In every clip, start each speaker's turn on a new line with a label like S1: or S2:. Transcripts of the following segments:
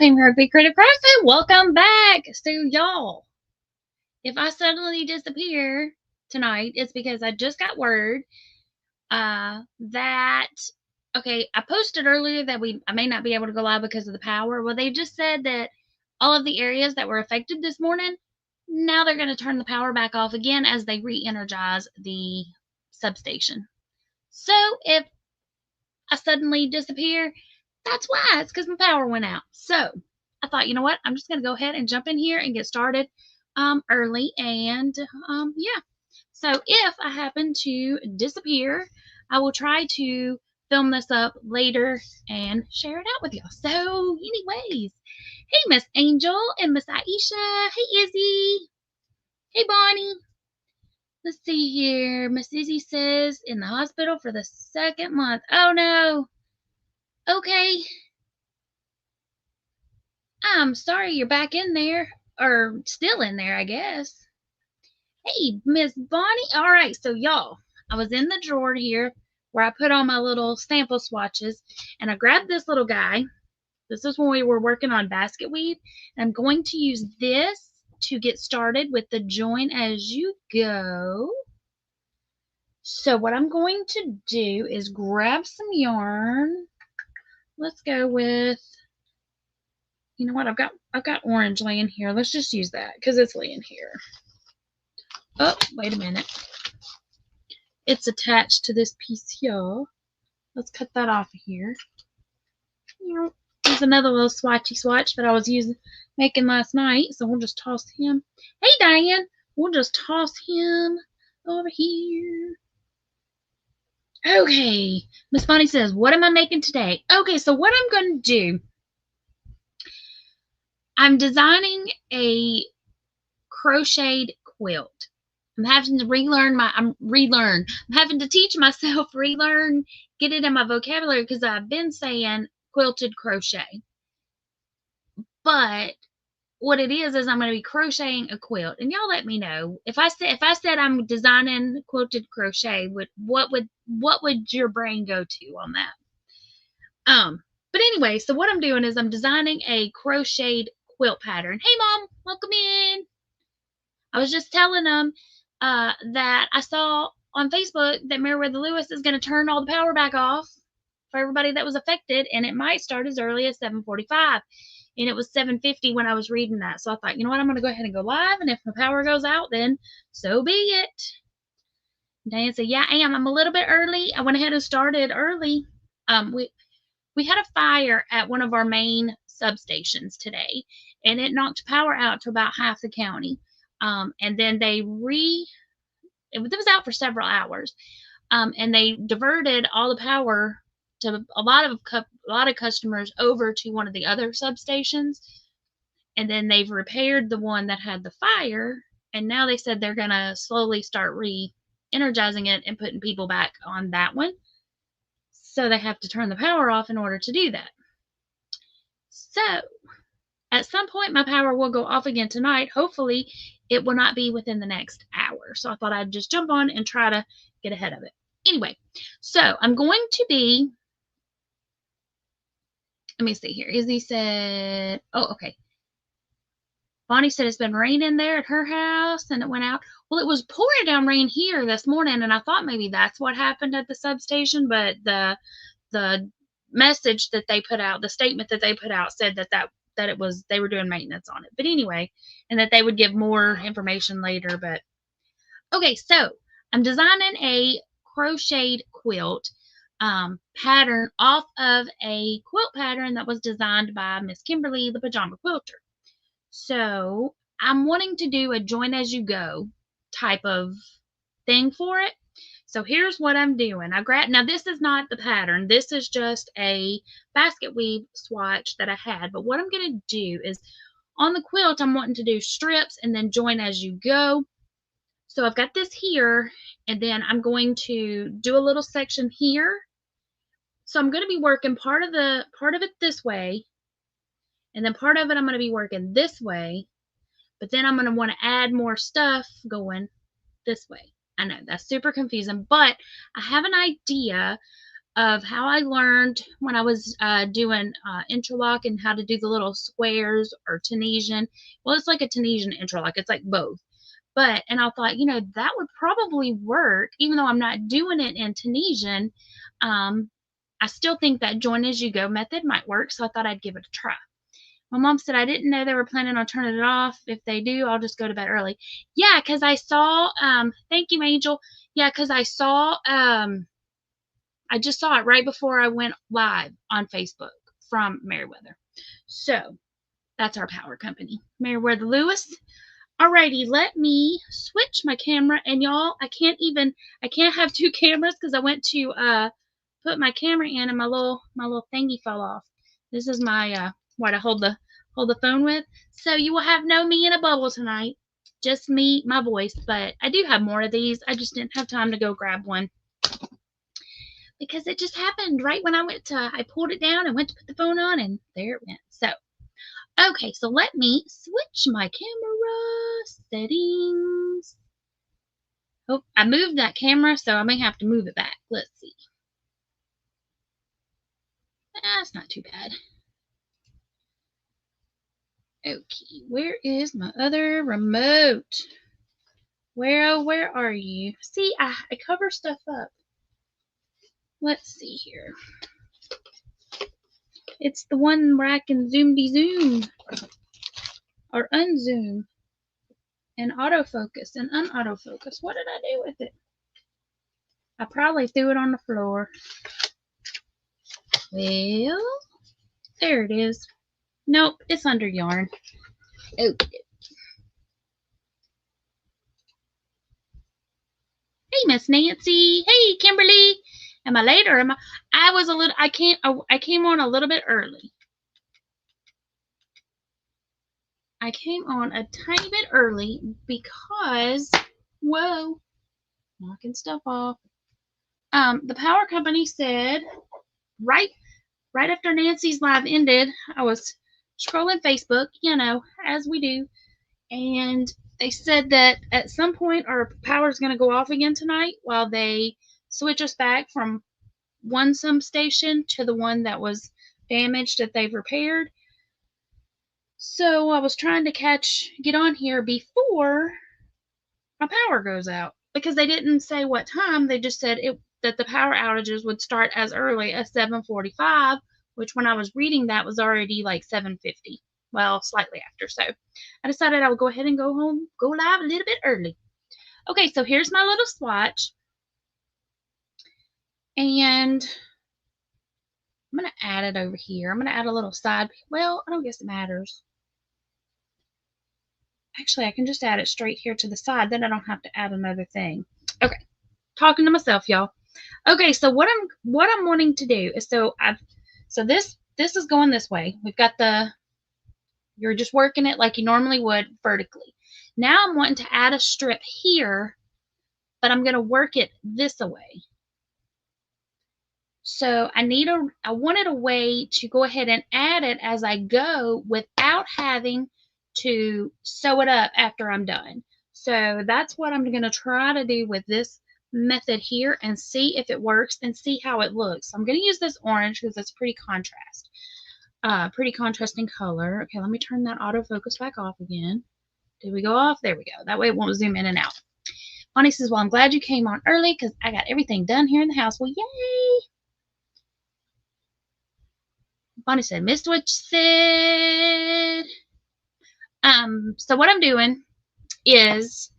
S1: Team BeeCreative Crafts, and welcome back. So, y'all, if I suddenly disappear tonight, it's because I just got word that, okay, I posted earlier that I may not be able to go live because of the power. Well, they just said that all of the areas that were affected this morning, now they're going to turn the power back off again as they re-energize the substation. So, if I suddenly disappear, that's why. It's because my power went out. So I thought, you know what? I'm just going to go ahead and jump in here and get started early. And yeah. So if I happen to disappear, I will try to film this up later and share it out with y'all. So anyways, hey, Miss Angel and Miss Aisha. Hey, Izzy. Hey, Bonnie. Let's see here. Miss Izzy says in the hospital for the 2nd month. Oh, no. Okay. I'm sorry you're back in there, or still in there, I guess. Hey, Miss Bonnie. All right, so y'all, I was in the drawer here where I put all my little sample swatches, and I grabbed this little guy. This is when we were working on basket weave, and I'm going to use this to get started with the join as you go. So what I'm going to do is grab some yarn. Let's go with, you know what, I've got orange laying here. Let's just use that because it's laying here. Oh, wait a minute. It's attached to this piece here. Let's cut that off of here. There's another little swatchy swatch that I was making last night, so we'll just toss him. Hey, Diane, we'll just toss him over here. Okay, Miss Bonnie says, what am I making today? Okay, so what I'm going to do, I'm designing a crocheted quilt. I'm having to I'm having to teach myself, get it in my vocabulary because I've been saying quilted crochet. But what it is I'm going to be crocheting a quilt. And y'all let me know if I said I'm designing quilted crochet, what would your brain go to on that? But anyway, so what I'm doing is I'm designing a crocheted quilt pattern. Hey, Mom, welcome in. I was just telling them that I saw on Facebook that Meriwether Lewis is going to turn all the power back off for everybody that was affected, and it might start as early as 7:45. And it was 7:50 when I was reading that. So I thought, you know what, I'm going to go ahead and go live, and if my power goes out, then so be it. Dan said, yeah, I am. I'm a little bit early. I went ahead and started early. We had a fire at one of our main substations today, and it knocked power out to about half the county. And then it was out for several hours. And they diverted all the power to a lot of customers over to one of the other substations. And then they've repaired the one that had the fire. And now they said they're going to slowly start re-energizing it and putting people back on that one. So they have to turn the power off in order to do that. So at some point, my power will go off again tonight. Hopefully, it will not be within the next hour. So I thought I'd just jump on and try to get ahead of it. Anyway, so I'm going to be, let me see here. Izzy said, oh, okay. Bonnie said it's been raining there at her house and it went out. Well, it was pouring down rain here this morning, and I thought maybe that's what happened at the substation, but the message that they put out, the statement that they put out said that it was, they were doing maintenance on it. But anyway, and that they would give more information later. But okay, so I'm designing a crocheted quilt pattern off of a quilt pattern that was designed by Miss Kimberly, the pajama quilter. So I'm wanting to do a join as you go type of thing for it. So here's what I'm doing. Now this is not the pattern. This is just a basket weave swatch that I had. But what I'm going to do is on the quilt, I'm wanting to do strips and then join as you go. So I've got this here, and then I'm going to do a little section here. So I'm going to be working part of it this way, and then part of it I'm going to be working this way, but then I'm going to want to add more stuff going this way. I know that's super confusing, but I have an idea of how I learned when I was doing entrelac and how to do the little squares or Tunisian. Well, it's like a Tunisian entrelac. It's like both. But, and I thought, you know, that would probably work, even though I'm not doing it in Tunisian. I still think that join as you go method might work, so I thought I'd give it a try. My mom said I didn't know they were planning on turning it off. If they do, I'll just go to bed early. Yeah, because I saw, thank you, Angel. Yeah, because I saw, I just saw it right before I went live on Facebook from Meriwether. So that's our power company, Meriwether Lewis. Alrighty, let me switch my camera. And y'all, I can't have two cameras because I went to put my camera in and my little thingy fell off. This is my what I hold the phone with. So you will have no me in a bubble tonight. Just me, my voice. But I do have more of these. I just didn't have time to go grab one, because it just happened right when I pulled it down and went to put the phone on, and there it went. So, okay, so let me switch my camera settings. Oh, I moved that camera, so I may have to move it back. Let's see. That's not too bad. Okay, where is my other remote? Where are you? See, I cover stuff up. Let's see here. It's the one where I can zoom or unzoom and autofocus and unautofocus. What did I do with it? I probably threw it on the floor. Well, there it is. Nope, it's under yarn. Okay. Hey, Miss Nancy. Hey, Kimberly. Am I late or am I came on a little bit early. I came on a tiny bit early because, whoa, knocking stuff off. The power company said right after Nancy's live ended, I was scrolling Facebook, you know, as we do, and they said that at some point our power is going to go off again tonight while they switch us back from one substation to the one that was damaged that they've repaired. So I was trying to get on here before my power goes out, because they didn't say what time. They just said that the power outages would start as early as 7:45, which when I was reading that was already like 7:50. Well, slightly after. So I decided I would go ahead and go live a little bit early. Okay, so here's my little swatch. And I'm going to add it over here. I'm going to add a little side. Well, I don't guess it matters. Actually, I can just add it straight here to the side. Then I don't have to add another thing. Okay, talking to myself, y'all. Okay, so what I'm wanting to do is so this is going this way. We've got you're just working it like you normally would vertically. Now I'm wanting to add a strip here, but I'm going to work it this way. So I wanted a way to go ahead and add it as I go without having to sew it up after I'm done. So that's what I'm going to try to do with this method here and see if it works and see how it looks. I'm going to use this orange because it's pretty contrasting color. Okay, let me turn that autofocus back off again. Did we go off? There we go. That way it won't zoom in and out. Bonnie says, well, I'm glad you came on early because I got everything done here in the house. Well, yay! Bonnie said, missed what you said. So what I'm doing is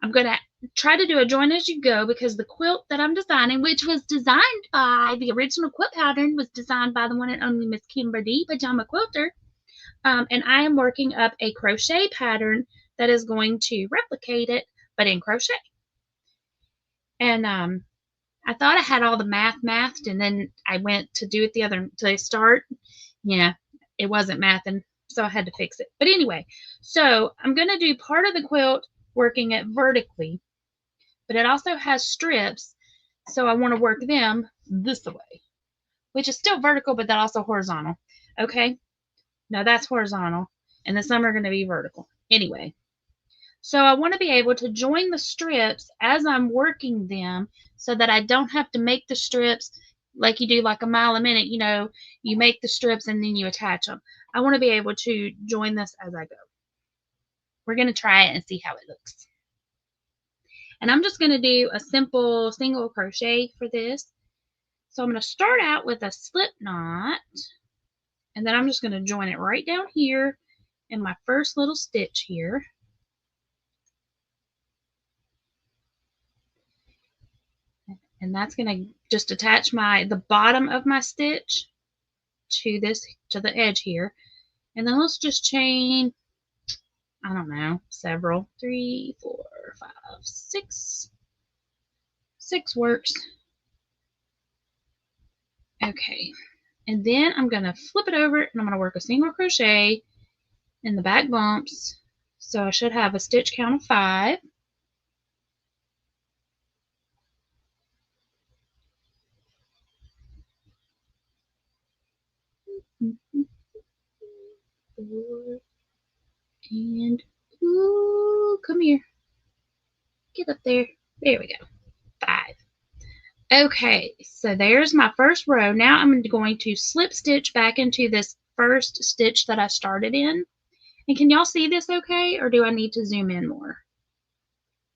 S1: I'm going to try to do a join as you go, because the quilt that I'm designing, which was designed by the original quilt pattern, was designed by the one and only Miss Kimberly Pajama Quilter. And I am working up a crochet pattern that is going to replicate it, but in crochet. And I thought I had all the mathed, and then I went to do it to start. Yeah, it wasn't mathing, so I had to fix it. But anyway, so I'm going to do part of the quilt working it vertically, but it also has strips, so I want to work them this way, which is still vertical, but that also horizontal. Okay, now that's horizontal, and then some are going to be vertical. Anyway, so I want to be able to join the strips as I'm working them so that I don't have to make the strips like you do like a mile a minute, you know, you make the strips and then you attach them. I want to be able to join this as I go. We're going to try it and see how it looks. And I'm just going to do a simple single crochet for this. So I'm going to start out with a slip knot, and then I'm just going to join it right down here in my first little stitch here. And that's going to just attach the bottom of my stitch to the edge here. And then let's just chain, I don't know, several, 3, 4, 5, 6. 6 works. Okay. And then I'm going to flip it over and I'm going to work a single crochet in the back bumps. So I should have a stitch count of 5. And ooh, come here. Get up there. There we go. 5. Okay, so there's my first row. Now I'm going to slip stitch back into this first stitch that I started in. And can y'all see this okay, or do I need to zoom in more?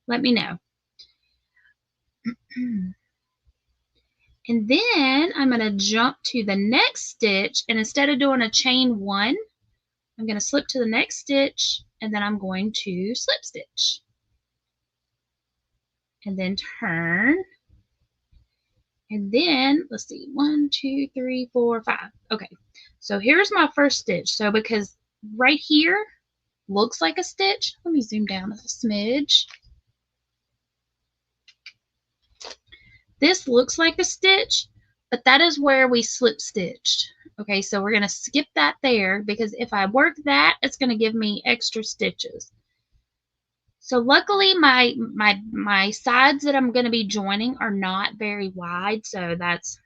S1: Let me know. And then I'm going to jump to the next stitch, and instead of doing a chain 1, I'm going to slip to the next stitch, and then I'm going to slip stitch. And then turn. And then, let's see, 1, 2, 3, 4, 5. Okay, so here's my first stitch. So because right here looks like a stitch, let me zoom down a smidge. This looks like a stitch, but that is where we slip stitched. Okay, so we're going to skip that there because if I work that, it's going to give me extra stitches. So luckily my sides that I'm going to be joining are not very wide, so that's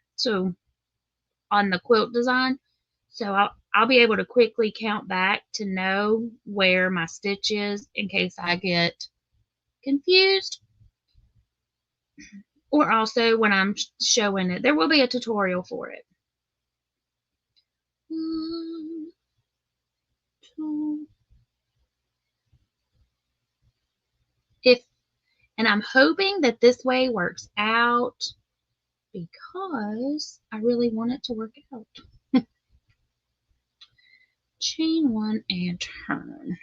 S1: on the quilt design. So I'll be able to quickly count back to know where my stitch is in case I get confused. Or also when I'm showing it, there will be a tutorial for it. 1, 2. And I'm hoping that this way works out because I really want it to work out. Chain 1 and turn.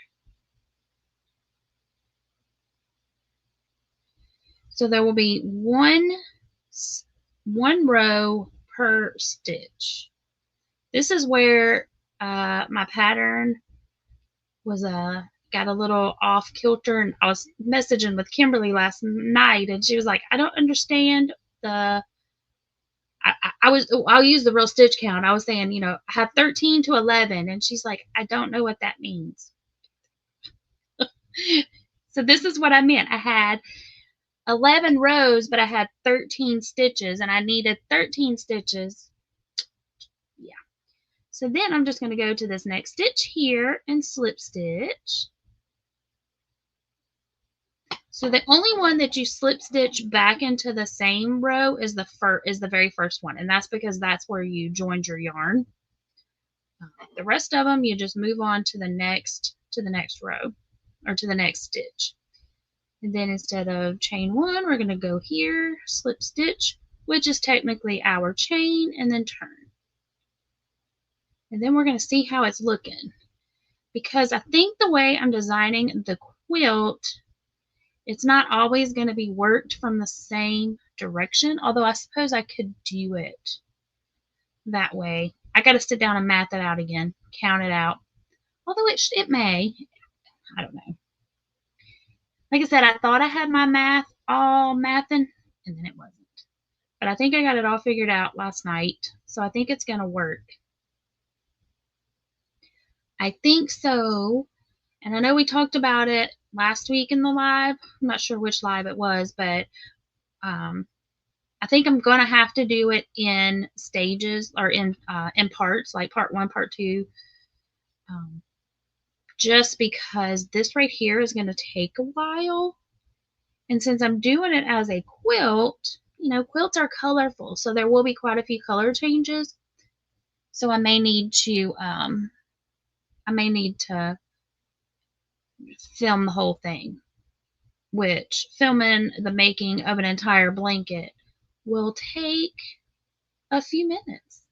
S1: So there will be one row per stitch. This is where my pattern was got a little off kilter, and I was messaging with Kimberly last night, and she was like, I don't understand I'll use the real stitch count. I was saying, you know, I have 13 to 11, and she's like, I don't know what that means. So this is what I meant. I had 11 rows, but I had 13 stitches, and I needed 13 stitches. Yeah. So then I'm just going to go to this next stitch here and slip stitch. So the only one that you slip stitch back into the same row is the very first one, and that's because that's where you joined your yarn. The rest of them you just move on to the next row or to the next stitch. And then instead of chain 1, we're going to go here, slip stitch, which is technically our chain, and then turn. And then we're going to see how it's looking. Because I think the way I'm designing the quilt, it's not always going to be worked from the same direction, although I suppose I could do it that way. I got to sit down and math it out again, count it out. Although it may, I don't know. Like I said, I thought I had my math all mathing, and then it wasn't. But I think I got it all figured out last night, so I think it's going to work. I think so. And I know we talked about it last week in the live. I'm not sure which live it was, but I think I'm going to have to do it in stages or in parts, like part 1, part 2. Just because this right here is going to take a while. And since I'm doing it as a quilt, you know, quilts are colorful, so there will be quite a few color changes. So I may need to film the whole thing, which filming the making of an entire blanket will take a few minutes.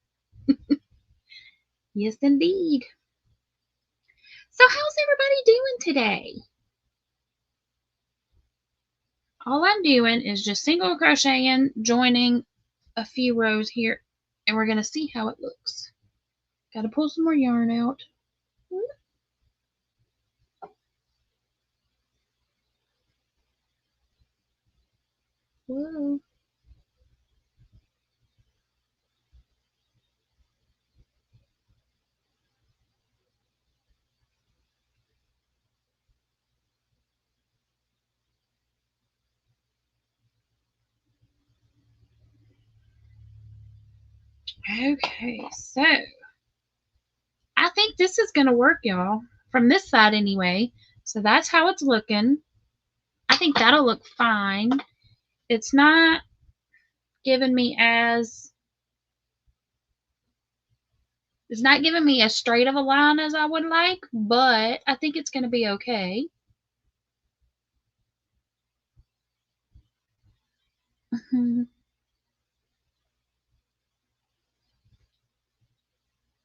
S1: Yes, indeed. So how's everybody doing today? All I'm doing is just single crocheting, joining a few rows here, and we're going to see how it looks. Got to pull some more yarn out. Whoa. Okay, so I think this is going to work, y'all, from this side anyway. So that's how it's looking. I think that'll look fine. It's not giving me as straight of a line as I would like, but I think it's going to be okay.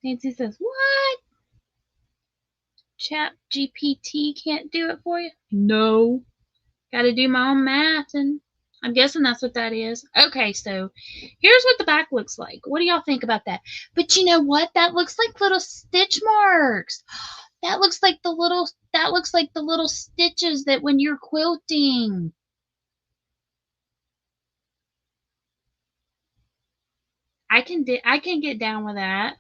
S1: Nancy says, what? Chat GPT can't do it for you? No. Got to do my own math, and I'm guessing that's what that is. Okay, so here's what the back looks like. What do y'all think about that? But you know what? That looks like little stitch marks. That looks like the little stitches that when you're quilting. I can get down with that.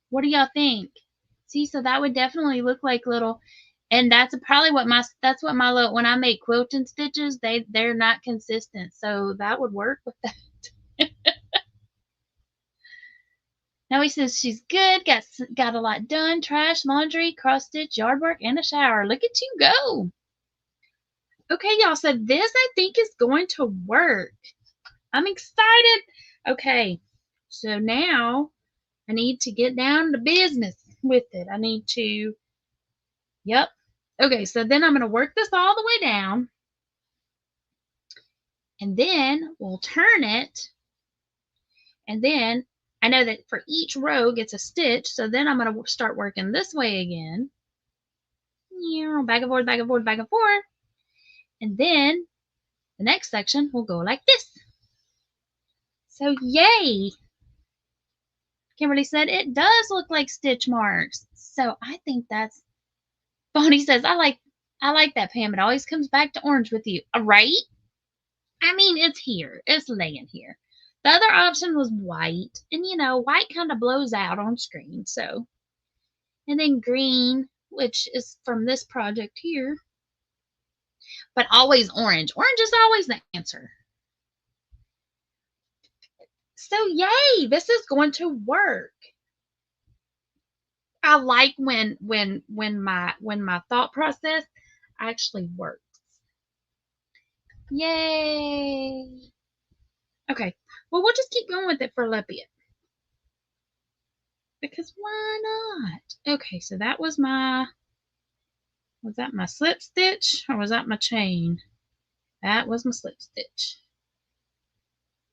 S1: What do y'all think? See, so that would definitely look like little, and that's probably what my little, when I make quilting stitches, they're not consistent. So that would work with that. Now he says she's good, got a lot done, trash, laundry, cross stitch, yard work, and a shower. Look at you go. Okay, y'all, so this I think is going to work. I'm excited. Okay, so now I need to get down to business with it. I need to, yep. Okay, so then I'm going to work this all the way down. And then we'll turn it. And then I know that for each row gets a stitch. So then I'm going to start working this way again. Back and forth, back and forth, back and forth. And then the next section will go like this. So yay! Kimberly said it does look like stitch marks. So I think that's, Bonnie says, I like that, Pam. It always comes back to orange with you. Right? I mean, it's here. It's laying here. The other option was white. And, you know, white kind of blows out on screen. So, and then green, which is from this project here. But always orange. Orange is always the answer. So, yay! This is going to work. I like when my thought process actually works. Yay! Okay, well, we'll just keep going with it for a little bit. Because why not? Okay, so that was that my slip stitch or was that my chain? That was my slip stitch.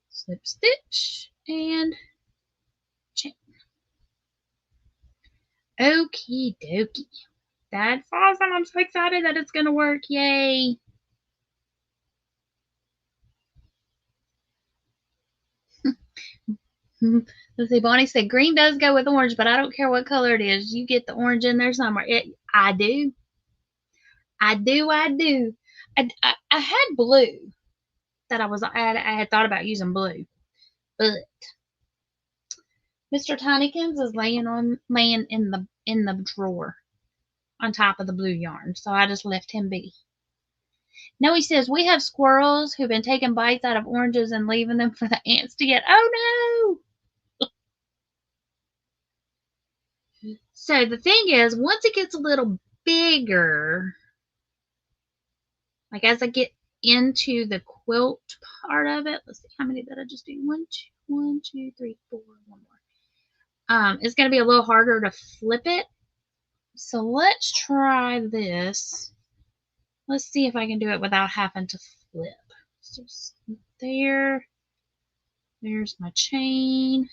S1: Slip stitch and chain. Okie dokie. That's awesome. I'm so excited that it's going to work. Yay. Let's see, Bonnie said green does go with orange, but I don't care what color it is. You get the orange in there somewhere. I do. I do. I had blue that I had thought about using blue, but Mr. Tinykins is laying in the drawer on top of the blue yarn, so I just left him be. No, he says we have squirrels who've been taking bites out of oranges and leaving them for the ants to get. Oh no! So the thing is, once it gets a little bigger, like as I get into the quilt part of it. Let's see, how many did I just do? One, two, three, four, one more. It's going to be a little harder to flip it. So let's try this. Let's see if I can do it without having to flip. So there's my chain.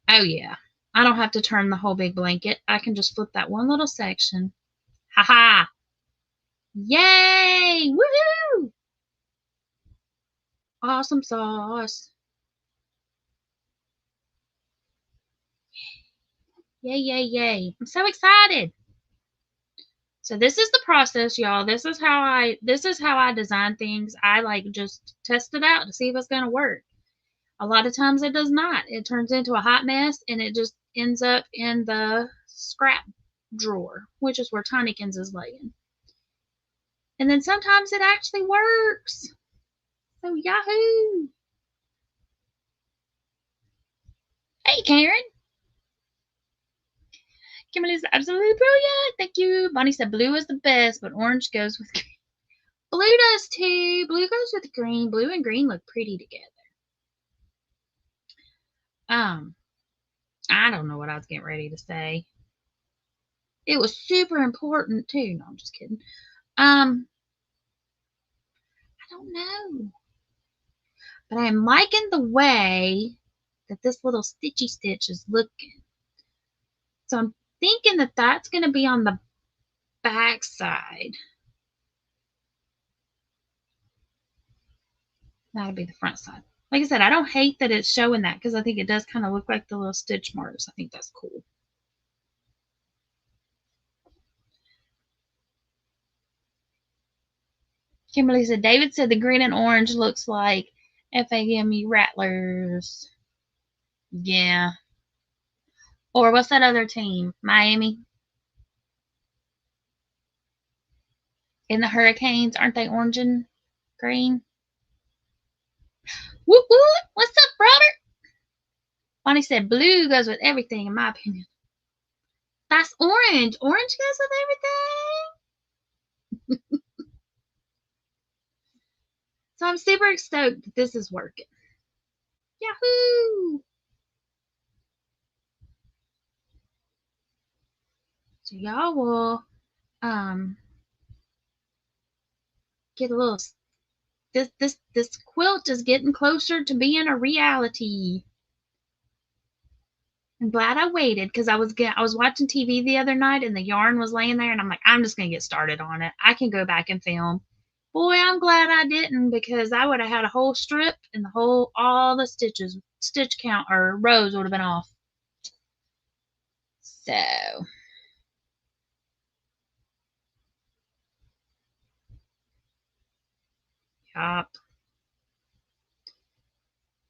S1: Oh yeah, I don't have to turn the whole big blanket. I can just flip that one little section. Haha! Yay! Woohoo! Awesome sauce. Yay, yay, yay. I'm so excited. So this is the process, y'all. This is how I design things. I like just test it out to see if it's gonna work. A lot of times it does not. It turns into a hot mess and it just ends up in the scrap drawer, which is where Tinykins is laying. And then sometimes it actually works. So yahoo! Hey Karen. Kimberly's absolutely brilliant. Thank you. Bonnie said blue is the best, but orange goes with green. Blue does too. Blue goes with green. Blue and green look pretty together. I don't know what I was getting ready to say. It was super important too. No, I'm just kidding. I don't know. But I'm liking the way that this little stitchy stitch is looking. So I'm thinking that that's going to be on the back side. That'll be the front side. Like I said, I don't hate that it's showing that because I think it does kind of look like the little stitch marks. I think that's cool. Kimberly said, David said the green and orange looks like FAMU Rattlers. Yeah. Or what's that other team? Miami? In the Hurricanes, aren't they orange and green? Whoop whoop! What's up, brother? Bonnie said blue goes with everything, in my opinion. That's orange. Orange goes with everything. So I'm super stoked that this is working. Yahoo! So y'all will get a little. This quilt is getting closer to being a reality. I'm glad I waited because I was watching TV the other night and the yarn was laying there and I'm like, I'm just gonna get started on it. I can go back and film. Boy, I'm glad I didn't because I would have had a whole strip and all the stitch count or rows would have been off. So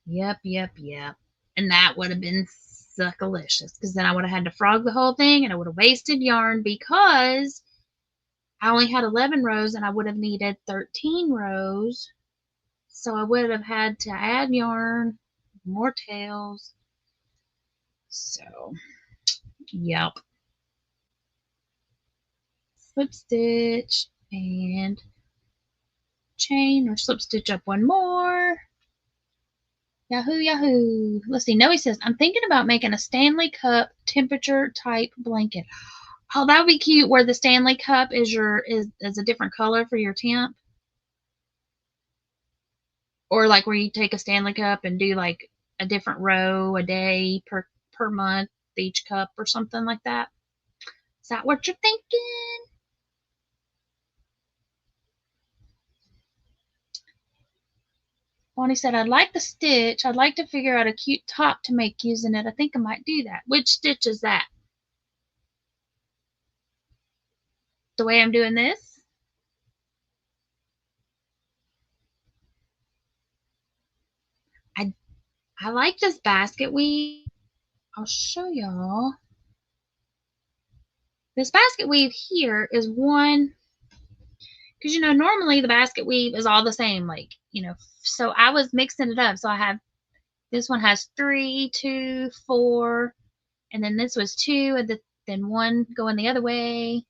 S1: Yep. And that would have been suckalicious because then I would have had to frog the whole thing and I would have wasted yarn because I only had 11 rows and I would have needed 13 rows. So I would have had to add yarn, more tails. So, yep. Slip stitch and chain or slip stitch up one more. Yahoo. Let's see. Noe says, I'm thinking about making a Stanley Cup temperature type blanket. Oh, that would be cute where the Stanley Cup is a different color for your temp. Or like where you take a Stanley Cup and do like a different row a day per month, each cup or something like that. Is that what you're thinking? Bonnie said, I'd like the stitch. I'd like to figure out a cute top to make using it. I think I might do that. Which stitch is that? The way I'm doing this? I like this basket weave. I'll show y'all. This basket weave here is one, because normally the basket weave is all the same, like, so I was mixing it up. So I have, this one has 3, 2, 4, and then this was 2, and then 1 going the other way.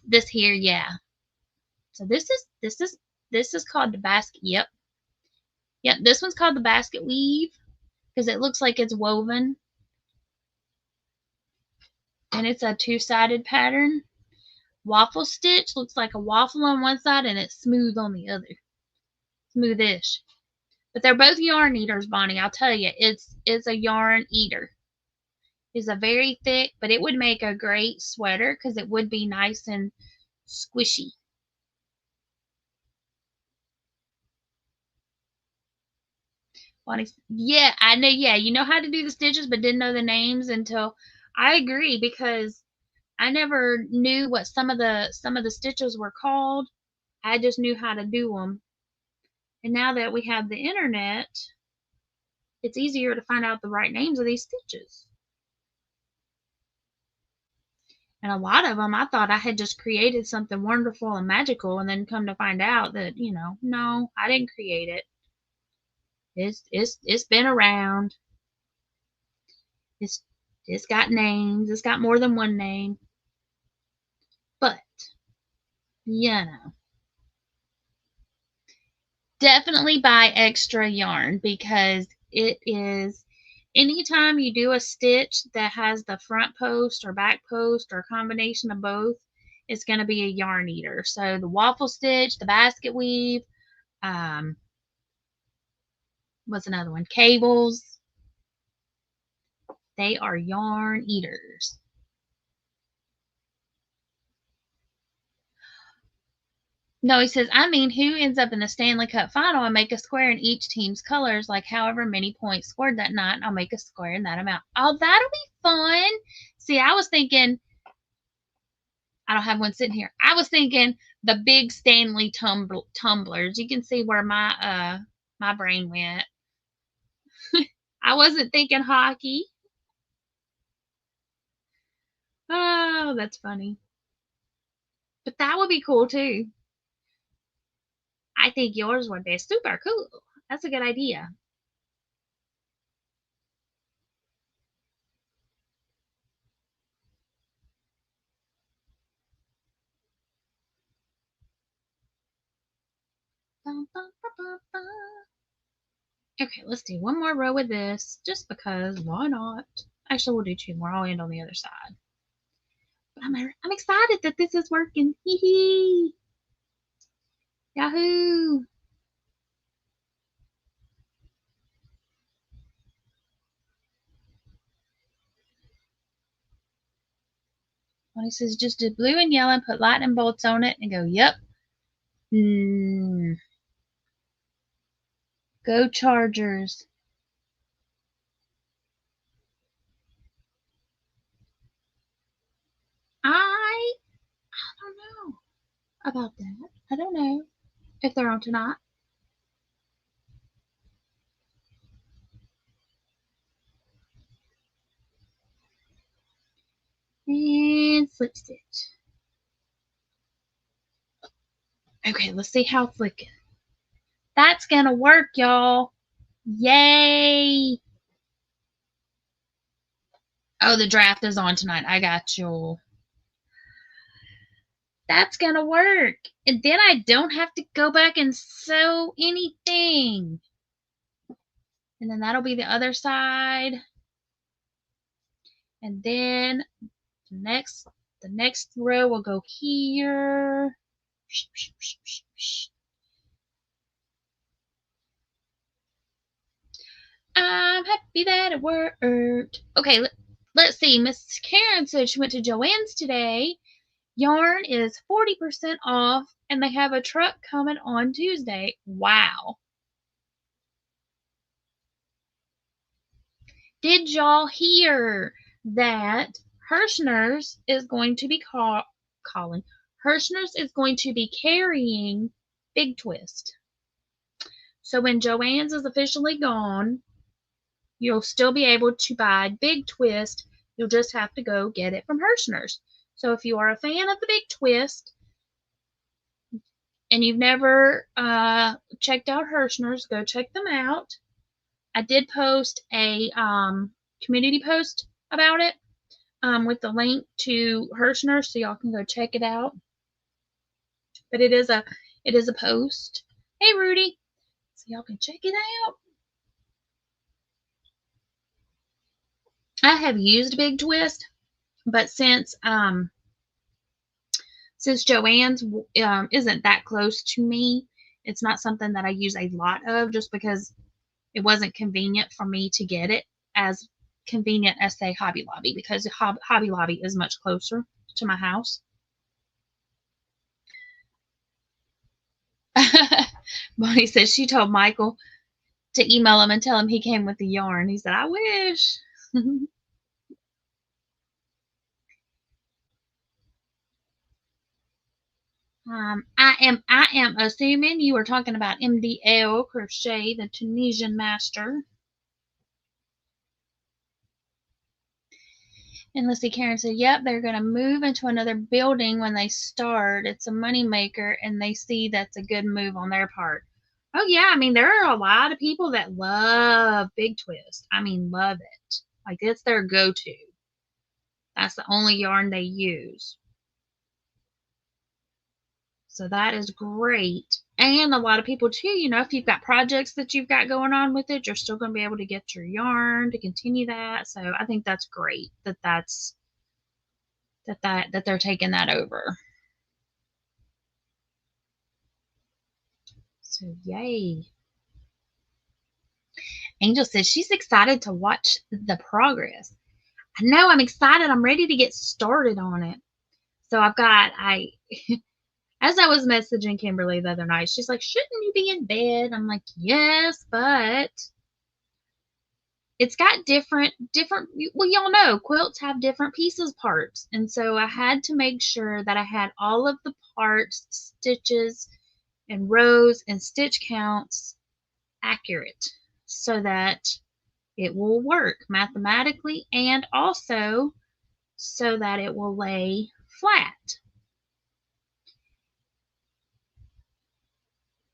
S1: This here, yeah. So this is called the basket. Yep. Yep, this one's called the basket weave because it looks like it's woven. And it's a two-sided pattern. Waffle stitch looks like a waffle on one side and it's smooth on the other. Smoothish. But they're both yarn eaters, Bonnie. I'll tell you, it's a yarn eater. It's a very thick, but it would make a great sweater because it would be nice and squishy. Bonnie, yeah, I know. Yeah, you know how to do the stitches, but didn't know the names until I agree because I never knew what some of the stitches were called. I just knew how to do them. And now that we have the internet, it's easier to find out the right names of these stitches. And a lot of them, I thought I had just created something wonderful and magical, and then come to find out that, you know, no, I didn't create it. It's been around. It's got names. It's got more than one name. But, you know, definitely buy extra yarn because it is, anytime you do a stitch that has the front post or back post or a combination of both, it's going to be a yarn eater. So the waffle stitch, the basket weave, what's another one? Cables. They are yarn eaters. No, he says, I mean, who ends up in the Stanley Cup final and make a square in each team's colors, like however many points scored that night, I'll make a square in that amount. Oh, that'll be fun. See, I was thinking, I don't have one sitting here. I was thinking the big Stanley tumblers. You can see where my my brain went. I wasn't thinking hockey. Oh, that's funny. But that would be cool too. I think yours would be super cool. That's a good idea. Okay, let's do one more row with this, just because, why not? Actually, we'll do two more. I'll end on the other side. But I'm excited that this is working. Hee hee. Yahoo. When he says just do blue and yellow and put lightning bolts on it and go, yep. Go Chargers. I don't know about that. I don't know if they're on tonight. And slip stitch. Okay, let's see how it's looking. That's gonna work, y'all. Yay! Oh, the draft is on tonight. I got you. That's gonna work. And then I don't have to go back and sew anything. And then that'll be the other side. And then the next row will go here. I'm happy that it worked. Okay, let's see. Miss Karen said she went to Joann's today. Yarn is 40% off, and they have a truck coming on Tuesday. Wow. Did y'all hear that Hirschner's is going to be Hirschner's is going to be carrying Big Twist. So when Joann's is officially gone, you'll still be able to buy Big Twist. You'll just have to go get it from Hirschner's. So if you are a fan of the Big Twist and you've never checked out Hirschner's, go check them out. I did post a community post about it with the link to Hirschner's, so y'all can go check it out. But it is a post. Hey, Rudy. So y'all can check it out. I have used Big Twist, but since Joann's isn't that close to me, it's not something that I use a lot of, just because it wasn't convenient for me to get it as convenient as, say, Hobby Lobby, because Hobby Lobby is much closer to my house. Bonnie says she told Michael to email him and tell him he came with the yarn. He said, I wish. I am assuming you were talking about MDL Crochet, the Tunisian master. And let's see, Karen said, yep, they're going to move into another building when they start. It's a money maker, and they see that's a good move on their part. Oh, yeah. I mean, there are a lot of people that love Big Twist. I mean, love it. Like, it's their go-to. That's the only yarn they use. So that is great. And a lot of people too, you know, if you've got projects that you've got going on with it, you're still going to be able to get your yarn to continue that. So I think that's great that they're taking that over. So yay. Angel says she's excited to watch the progress. I know, I'm excited. I'm ready to get started on it. So as I was messaging Kimberly the other night, she's like, shouldn't you be in bed? I'm like, yes, but it's got different, well, y'all know quilts have different pieces parts. And so I had to make sure that I had all of the parts, stitches, and rows and stitch counts accurate so that it will work mathematically, and also so that it will lay flat.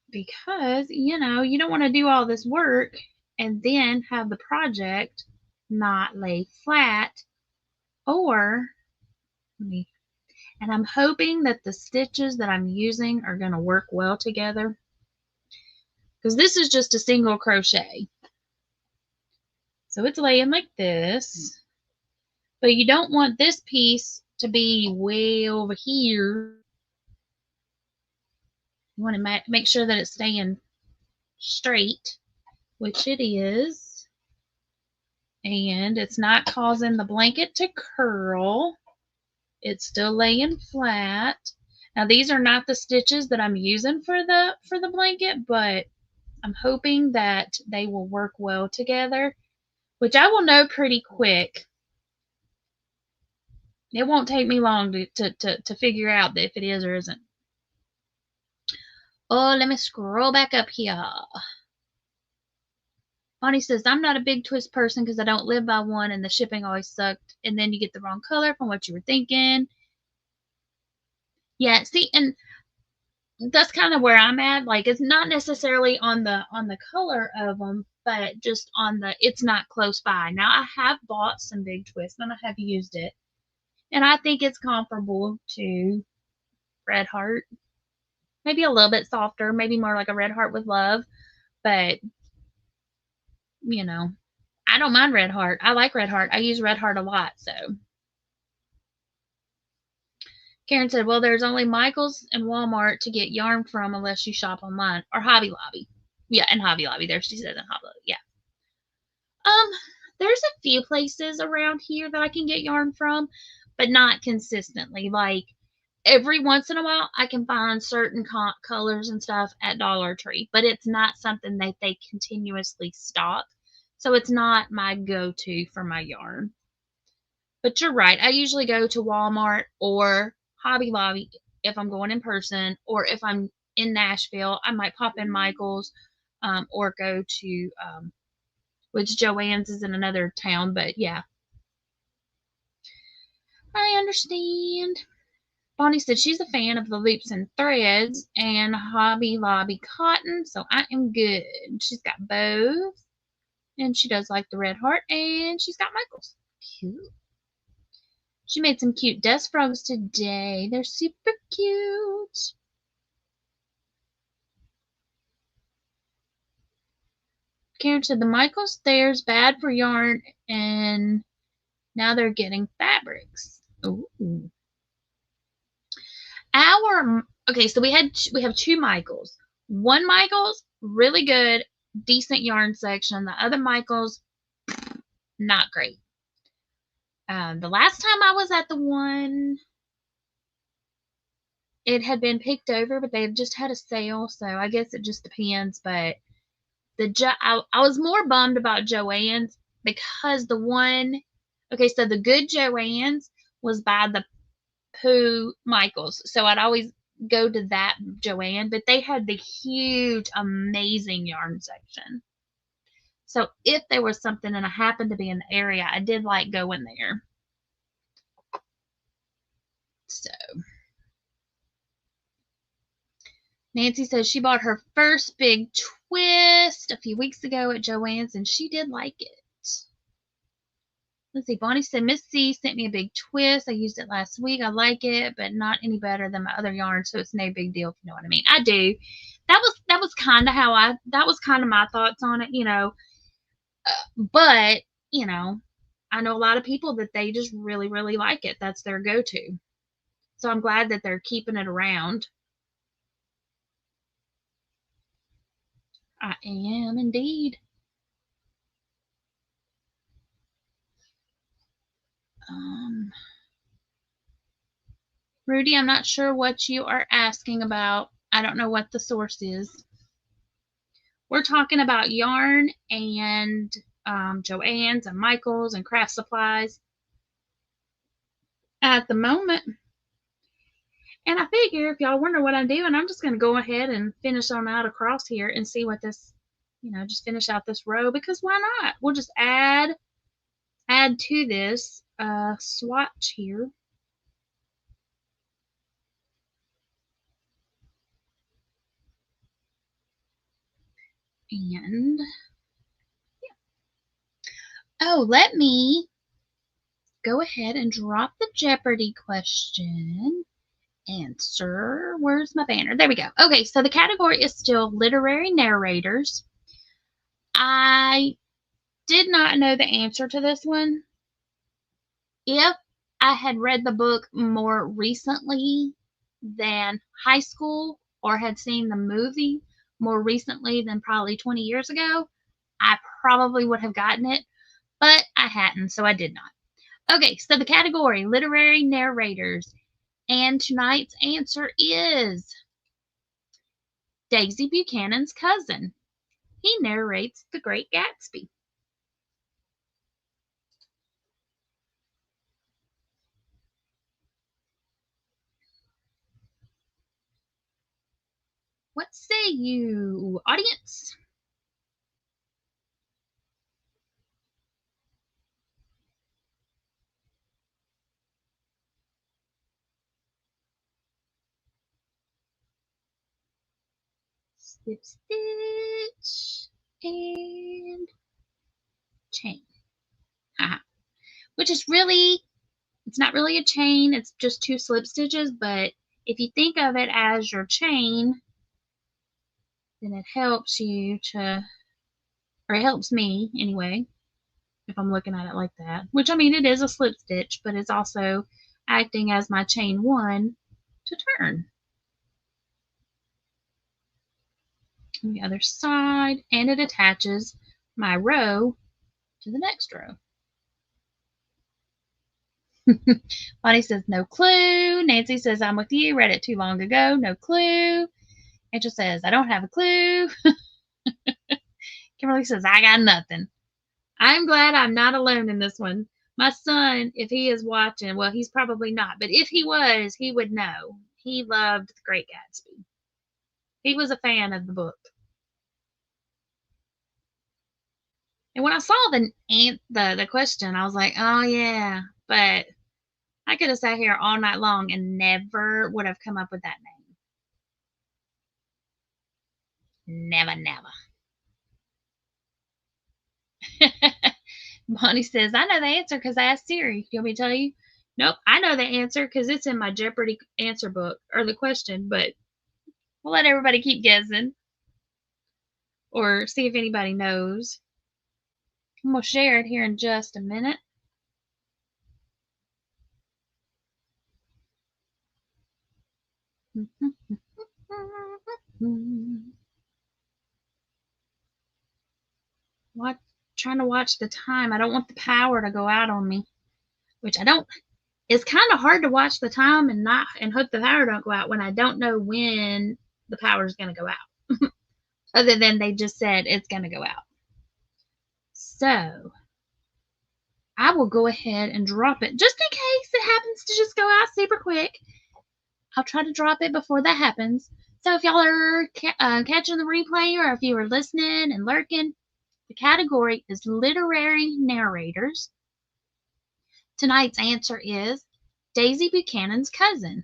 S1: Because, you know, you don't want to do all this work and then have the project not lay flat. Or, and I'm hoping that the stitches that I'm using are going to work well together, because this is just a single crochet. So it's laying like this, but you don't want this piece to be way over here. You want to make sure that it's staying straight, which it is, and it's not causing the blanket to curl. It's still laying flat. Now these are not the stitches that I'm using for the blanket, but I'm hoping that they will work well together, which I will know pretty quick. It won't take me long to figure out if it is or isn't. Oh, let me scroll back up here. Bonnie says, I'm not a Big Twist person because I don't live by one, and the shipping always sucked. And then you get the wrong color from what you were thinking. Yeah, see, and that's kind of where I'm at. Like, it's not necessarily on the color of them, but just on it's not close by. Now, I have bought some Big Twist and I have used it, and I think it's comparable to Red Heart. Maybe a little bit softer, maybe more like a Red Heart with Love, but you know, I don't mind Red Heart. I like Red Heart. I use Red Heart a lot, so. Karen said, well, there's only Michael's and Walmart to get yarn from unless you shop online, or Hobby Lobby. Yeah, and Hobby Lobby. There she says in Hobby Lobby. Yeah. There's a few places around here that I can get yarn from, but not consistently. Like, every once in a while, I can find certain colors and stuff at Dollar Tree, but it's not something that they continuously stock. So it's not my go-to for my yarn. But you're right. I usually go to Walmart or Hobby Lobby if I'm going in person, or if I'm in Nashville, I might pop in Michael's, or go to, which Joann's is in another town, but yeah. I understand. Bonnie said she's a fan of the loops and threads and Hobby Lobby cotton, so I am good. She's got both, and she does like the Red Heart, and she's got Michael's. Cute. She made some cute desk frogs today. They're super cute. Karen said the Michaels Thayer's bad for yarn, and now they're getting fabrics. Ooh. Okay, so we have two Michaels. One Michaels, really good, decent yarn section. The other Michaels, not great. The last time I was at the one, it had been picked over, but they had just had a sale, so I guess it just depends. But I was more bummed about Joann's because the one, okay, so the good Joann's was by the Pooh Michaels, so I'd always go to that Joann, but they had the huge, amazing yarn section. So if there was something and I happened to be in the area, I did like going there. So Nancy says she bought her first big twist a few weeks ago at Joann's and she did like it. Let's see, Bonnie said Miss C sent me a big twist. I used it last week. I like it, but not any better than my other yarn, so it's no big deal, if you know what I mean. I do. That was kind of my thoughts on it, you know. But, you know, I know a lot of people that they just really, really like it. That's their go-to. So I'm glad that they're keeping it around. I am indeed. Rudy, I'm not sure what you are asking about. I don't know what the source is. We're talking about yarn and Joann's and Michael's and craft supplies at the moment. And I figure if y'all wonder what I'm doing, I'm just going to go ahead and finish on out across here and see what this, you know, just finish out this row, because why not? We'll just add to this swatch here. And yeah. Oh, let me go ahead and drop the Jeopardy question. Answer. Where's my banner? There we go. Okay, so the category is still literary narrators. I did not know the answer to this one. If I had read the book more recently than high school or had seen the movie more recently than probably 20 years ago, I probably would have gotten it, but I hadn't, so I did not. Okay, so the category, literary narrators. And tonight's answer is Daisy Buchanan's cousin. He narrates The Great Gatsby. What say you, audience? Slip stitch and chain. Which is really, it's not really a chain, it's just 2 slip stitches, but if you think of it as your chain, then it helps you to, or it helps me anyway, if I'm looking at it like that. Which, I mean, it is a slip stitch, but it's also acting as my chain 1 to turn. On the other side, and it attaches my row to the next row. Bonnie says, no clue. Nancy says, I'm with you. Read it too long ago. No clue. Angel says, I don't have a clue. Kimberly says, I got nothing. I'm glad I'm not alone in this one. My son, if he is watching, well, he's probably not, but if he was, he would know. He loved The Great Gatsby. He was a fan of the book. And when I saw the question, I was like, oh yeah, but I could have sat here all night long and never would have come up with that name. Never, never. Bonnie says, I know the answer because I asked Siri. You want me to tell you? Nope, I know the answer because it's in my Jeopardy answer book, or the question, but we'll let everybody keep guessing. or see if anybody knows. I'm going to share it here in just a minute. Trying to watch the time. I don't want the power to go out on me, which I don't. It's kind of hard to watch the time and hope the power don't go out when I don't know when the power is going to go out. Other than they just said it's going to go out. So I will go ahead and drop it just in case it happens to just go out super quick. I'll try to drop it before that happens. So if y'all are catching the replay, or if you are listening and lurking, the category is literary narrators. Tonight's answer is Daisy Buchanan's cousin.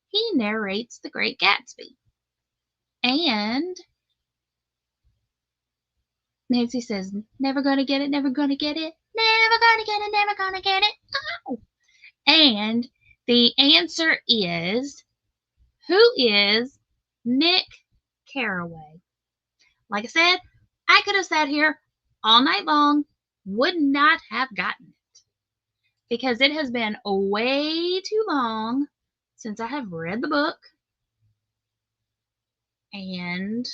S1: He narrates The Great Gatsby. And Nancy says, never gonna get it, never gonna get it, never gonna get it, never gonna get it. Oh. And the answer is, who is Nick Carraway? Like I said, I could have sat here all night long, would not have gotten it, because it has been way too long since I have read the book. And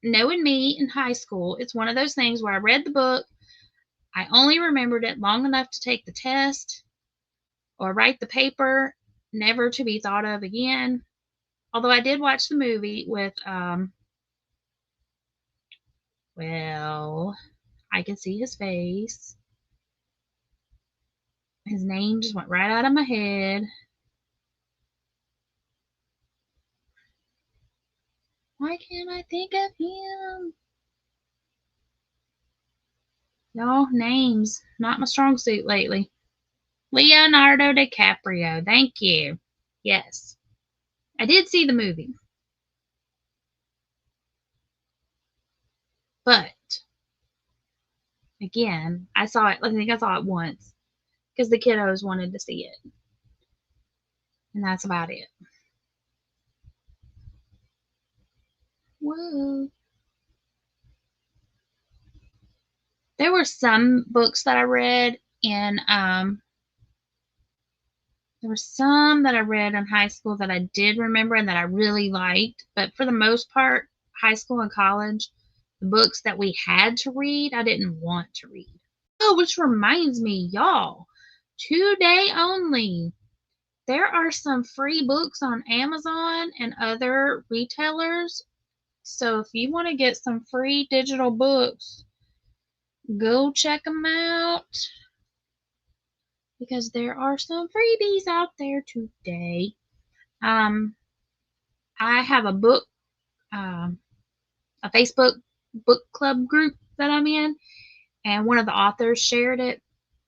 S1: knowing me in high school, it's one of those things where I read the book, I only remembered it long enough to take the test or write the paper, never to be thought of again. Although I did watch the movie with, well, I can see his face. His name just went right out of my head. Why can't I think of him? No, names. Not my strong suit lately. Leonardo DiCaprio. Thank you. Yes. I did see the movie. But, again, I think I saw it once, because the kiddos wanted to see it. And that's about it. Whoa. There were some books that I read in, there were some that I read in high school that I did remember and that I really liked. But for the most part, high school and college, the books that we had to read, I didn't want to read. Oh, which reminds me, y'all, today only, there are some free books on Amazon and other retailers. So if you want to get some free digital books, go check them out, because there are some freebies out there today. I have a book, a Facebook book club group that I'm in, and one of the authors shared it.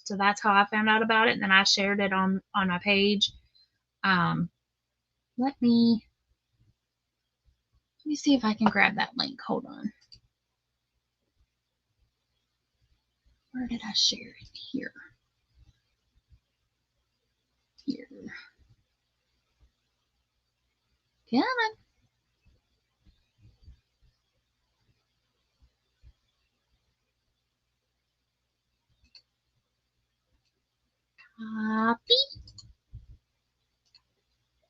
S1: So that's how I found out about it. And then I shared it on my page. Let me see if I can grab that link. Hold on. Where did I share it? Here. Come on. Copy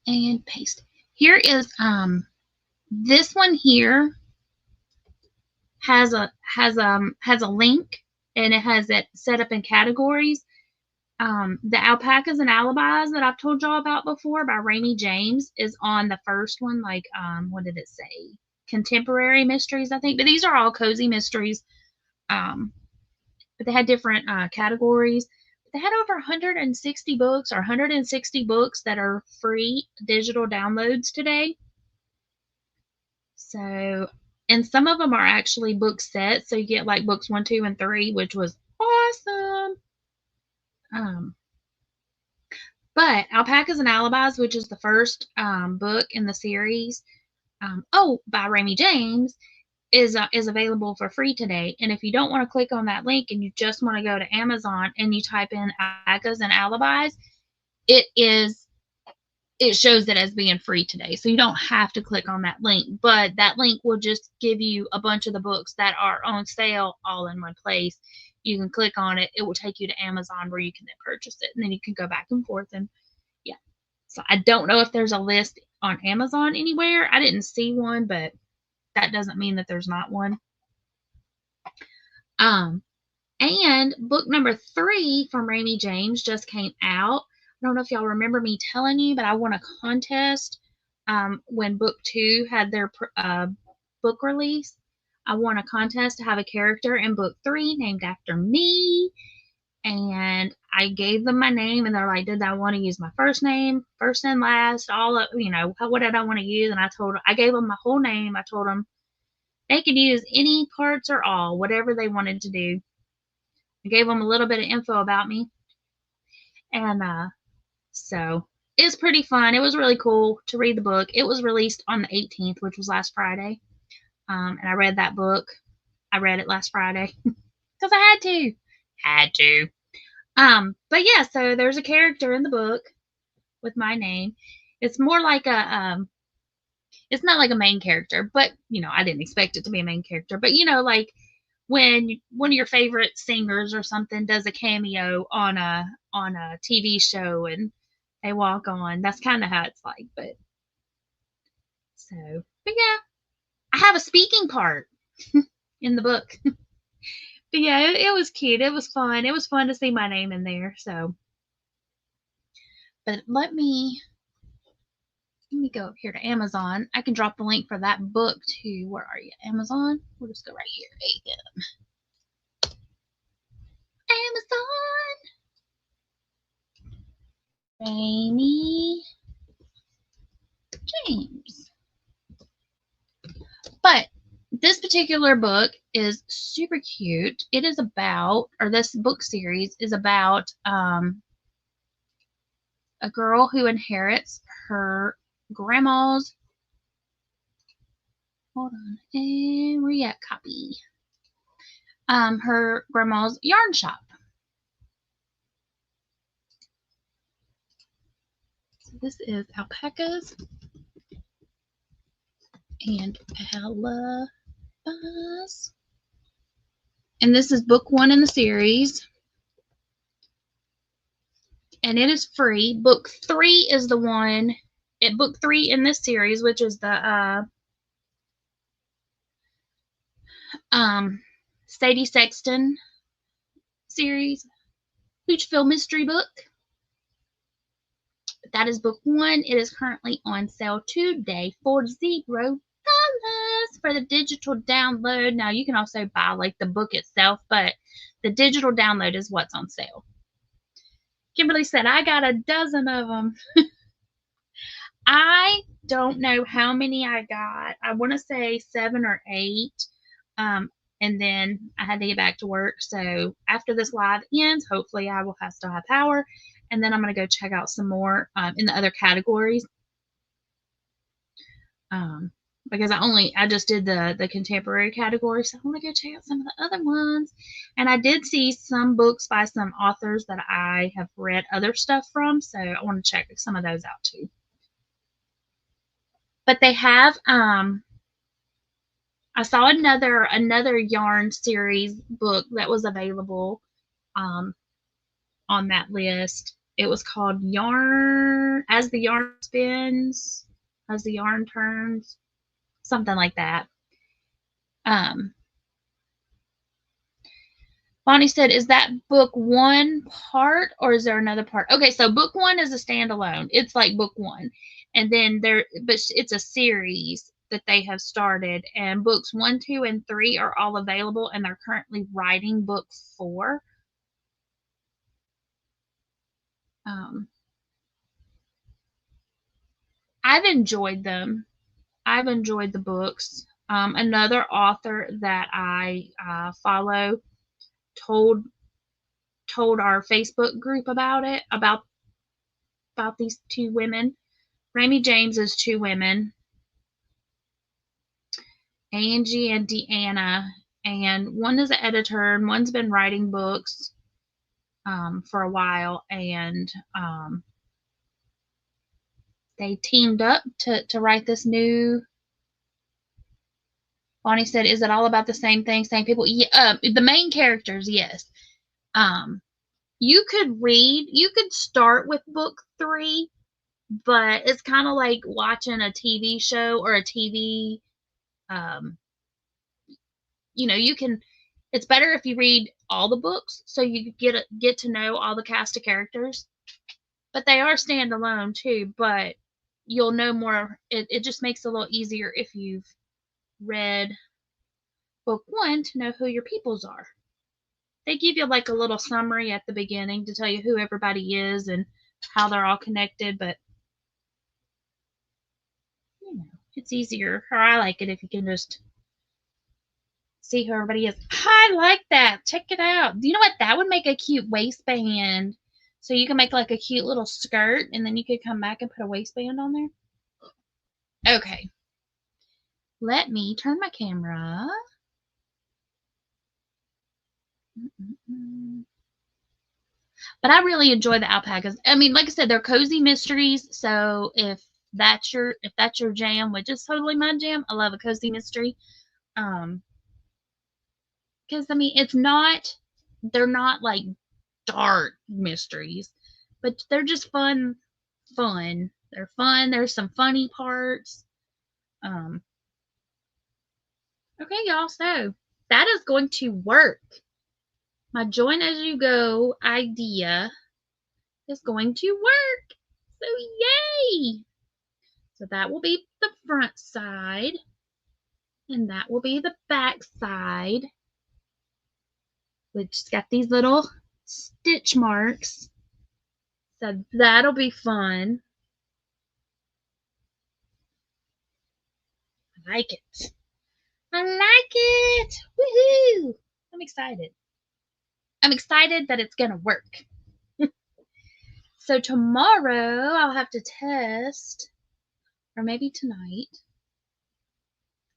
S1: and paste. Here is this one here has a link, and it has it set up in categories. The Alpacas and Alibis that I've told y'all about before by Raimi James is on the first one, like, what did it say? Contemporary mysteries, I think. But these are all cozy mysteries. But they had different categories. But they had over 160 books, or 160 books that are free digital downloads today. So, and some of them are actually book sets. So you get like books 1, 2, and 3, which was awesome. But Alpacas and Alibis, which is the first book in the series, by Raimi James, is available for free today. And if you don't want to click on that link and you just want to go to Amazon and you type in Alpacas and Alibis, it is it shows it as being free today. So you don't have to click on that link, but that link will just give you a bunch of the books that are on sale all in one place. You can click on it. It will take you to Amazon where you can then purchase it. And then you can go back and forth. And yeah. So I don't know if there's a list on Amazon anywhere. I didn't see one, but that doesn't mean that there's not one. And book number 3 from Rami James just came out. I don't know if y'all remember me telling you, but I won a contest when book 2 had their book release. I won a contest to have a character in book 3 named after me. And I gave them my name, and they're like, did I want to use my first name, first and last, all of, you know, what did I want to use? And I gave them my whole name. I told them they could use any parts or all, whatever they wanted to do. I gave them a little bit of info about me. And so it's pretty fun. It was really cool to read the book. It was released on the 18th, which was last Friday. And I read that book. I read it last Friday because I had to. But yeah, so there's a character in the book with my name. It's more like it's not like a main character, but you know, I didn't expect it to be a main character. But you know, like when one of your favorite singers or something does a cameo on a TV show and they walk on, that's kind of how it's like. But yeah, I have a speaking part in the book. But yeah, it was cute. It was fun. It was fun to see my name in there. So, but let me go up here to Amazon. I can drop the link for that book too. Where are you? Amazon? We'll just go right here. Amazon. Rami James. But this particular book is super cute. It is about, or this book series is about a girl who inherits her grandma's, hold on, and where you at, copy? Her grandma's yarn shop. So this is alpacas and alibis. And this is book 1 in the series. And it is free. Book 3 is the one, book 3 in this series, which is the Sadie Sexton series, Hoochville mystery book. That is book 1. It is currently on sale today for $0 for the digital download. Now you can also buy like the book itself, but the digital download is what's on sale. Kimberly said, I got a dozen of them. I don't know how many I got. I want to say 7 or 8. And then I had to get back to work. So after this live ends, hopefully I will still have power. And then I'm going to go check out some more in the other categories. Because I just did the contemporary category. So I want to go check out some of the other ones. And I did see some books by some authors that I have read other stuff from. So I want to check some of those out too. But they have, I saw another yarn series book that was available on that list. It was called Yarn As the Yarn Spins, As the Yarn Turns, something like that. Bonnie said, is that book 1 part or is there another part? Okay, so book 1 is a standalone. It's like book 1. And then but it's a series that they have started, and books 1, 2, and 3 are all available, and they're currently writing book 4. I've enjoyed them. I've enjoyed the books. Another author that I follow told our Facebook group about it, about these 2 women. Rami James is 2 women, Angie and Deanna, and one is an editor and one's been writing books for a while, and They teamed up to write this new. Bonnie said, "Is it all about the same thing, same people?" Yeah, the main characters, yes. You could start with book 3, but it's kind of like watching a TV show or a TV. You can. It's better if you read all the books so you get to know all the cast of characters. But they are standalone too. But you'll know more. It just makes it a little easier if you've read book 1 to know who your peoples are. They give you like a little summary at the beginning to tell you who everybody is and how they're all connected, but it's easier, or I like it if you can just see who everybody is. I like that. Check it out. You know what? That would make a cute waistband. So you can make like a cute little skirt, and then you could come back and put a waistband on there. Okay. Let me turn my camera. But I really enjoy the alpacas. I mean, like I said, they're cozy mysteries. So if that's your jam, which is totally my jam, I love a cozy mystery. Because I mean, they're not like dark mysteries, but they're just fun. They're fun. There's some funny parts. Okay, y'all. So that is going to work. My join as you go idea is going to work. So yay! So that will be the front side, and that will be the back side, which has got these little stitch marks. So that'll be fun. I like it. I like it. Woohoo! I'm excited. I'm excited that it's going to work. So tomorrow I'll have to test, or maybe tonight.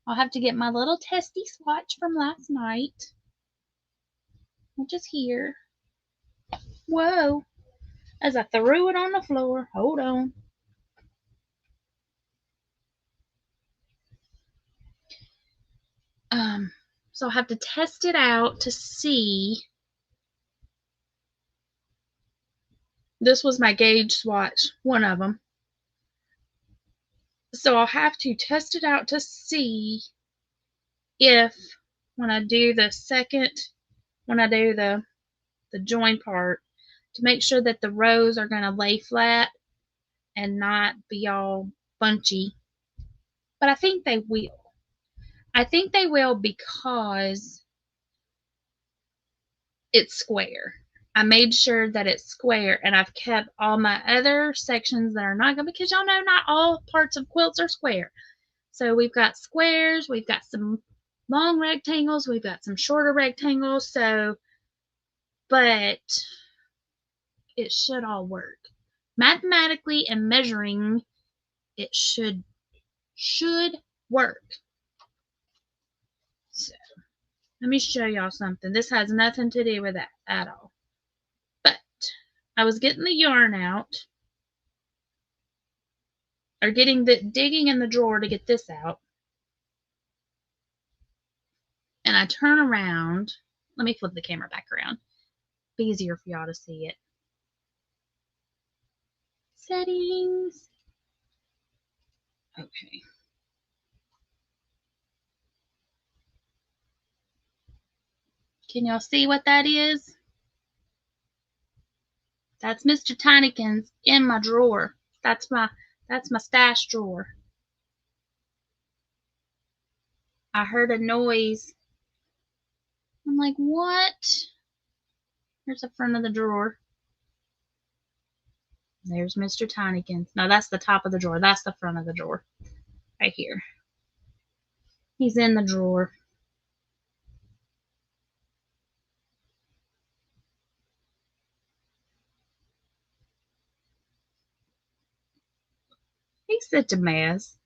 S1: I'll have to get my little testy swatch from last night, which is here. Whoa. As I threw it on the floor. Hold on. So I'll have to test it out to see. This was my gauge swatch, one of them. So I'll have to test it out to see if when I do the join part, to make sure that the rows are going to lay flat and not be all bunchy. But I think they will. I think they will because it's square. I made sure that it's square, and I've kept all my other sections that are not going, because y'all know not all parts of quilts are square. So we've got squares, we've got some long rectangles, we've got some shorter rectangles. So, but it should all work. Mathematically and measuring, it should work. So let me show y'all something. This has nothing to do with that at all. But I was getting the yarn out, or digging in the drawer to get this out. And I turn around. Let me flip the camera back around. Be easier for y'all to see it. Settings. Okay. Can y'all see what that is? That's Mr. Tinykin's in my drawer. That's my stash drawer. I heard a noise. I'm like, what? Here's the front of the drawer. There's Mr. Tinykin's. No, that's the top of the drawer. That's the front of the drawer. Right here. He's in the drawer. He's such a mess.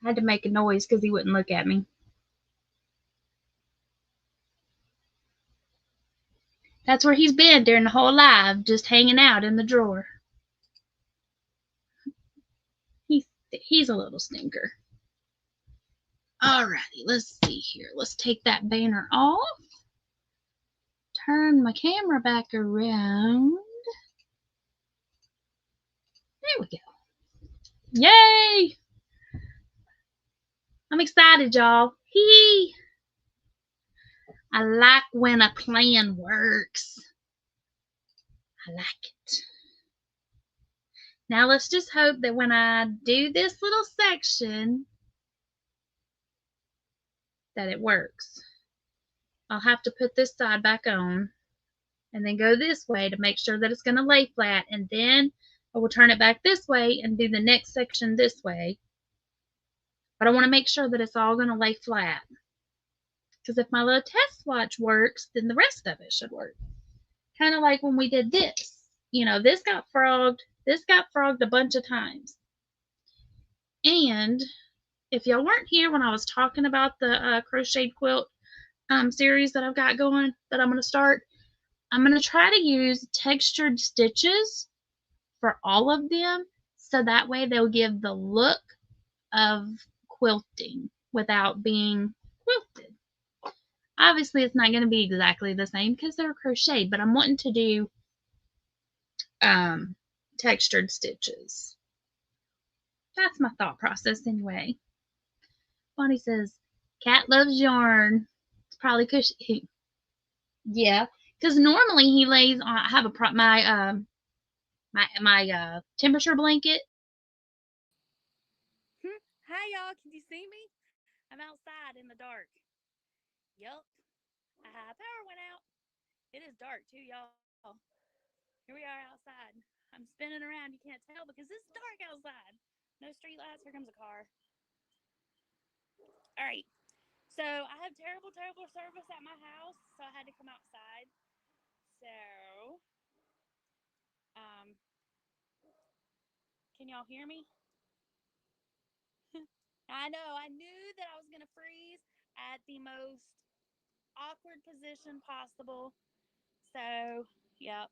S1: I had to make a noise because he wouldn't look at me. That's where he's been during the whole live, just hanging out in the drawer. He's a little stinker. Alrighty, let's see here. Let's take that banner off. Turn my camera back around. There we go. Yay! I'm excited, y'all. Hee! I like when a plan works. I like it. Now let's just hope that when I do this little section, that it works. I'll have to put this side back on and then go this way to make sure that it's going to lay flat, and then I will turn it back this way and do the next section this way. But I want to make sure that it's all going to lay flat, because if my little test swatch works, then the rest of it should work. Kind of like when we did this. You know, this got frogged a bunch of times. And if y'all weren't here when I was talking about the crocheted quilt series that I've got going, that I'm going to start, I'm going to try to use textured stitches for all of them, so that way they'll give the look of quilting without being quilted. Obviously, it's not going to be exactly the same because they're crocheted, but I'm wanting to do textured stitches. That's my thought process anyway. Bonnie says, Cat loves yarn. It's probably because yeah, because normally he lays on. I have my temperature blanket.
S2: Hi, y'all. Can you see me? I'm outside in the dark. Yup. Power went out. It is dark, too, y'all. Here we are outside. I'm spinning around. You can't tell because it's dark outside. No street lights. Here comes a car. All right. So I have terrible service at my house, so I had to come outside. So, can y'all hear me? I know. I knew that I was going to freeze at the most awkward position possible. So, yep.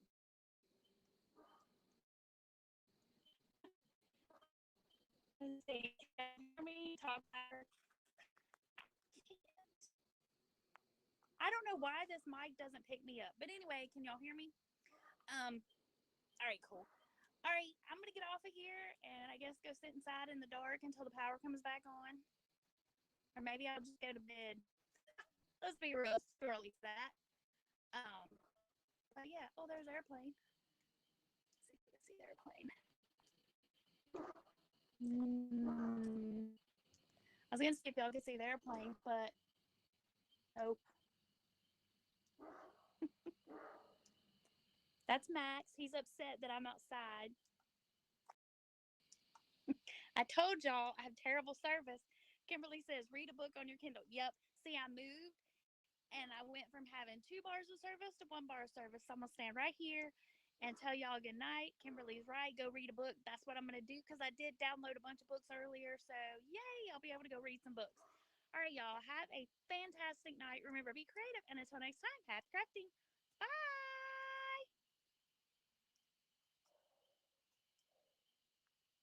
S2: Let's see. Can you hear me? Talk louder. I don't know why this mic doesn't pick me up. But anyway, can y'all hear me? All right, cool. All right, I'm going to get off of here and I guess go sit inside in the dark until the power comes back on. Or maybe I'll just go to bed. Let's be real, it's too early for that. But yeah, oh, there's airplane. Let's see if we can see the airplane. I was gonna see if y'all could see the airplane, but nope. That's Max. He's upset that I'm outside. I told y'all I have terrible service. Kimberly says, read a book on your Kindle. Yep. See, I moved and I went from having 2 bars of service to 1 bar of service. So I'm going to stand right here and tell y'all good night. Kimberly's right. Go read a book. That's what I'm going to do because I did download a bunch of books earlier. So, yay, I'll be able to go read some books. All right, y'all. Have a fantastic night. Remember, be creative. And until next time, happy crafting.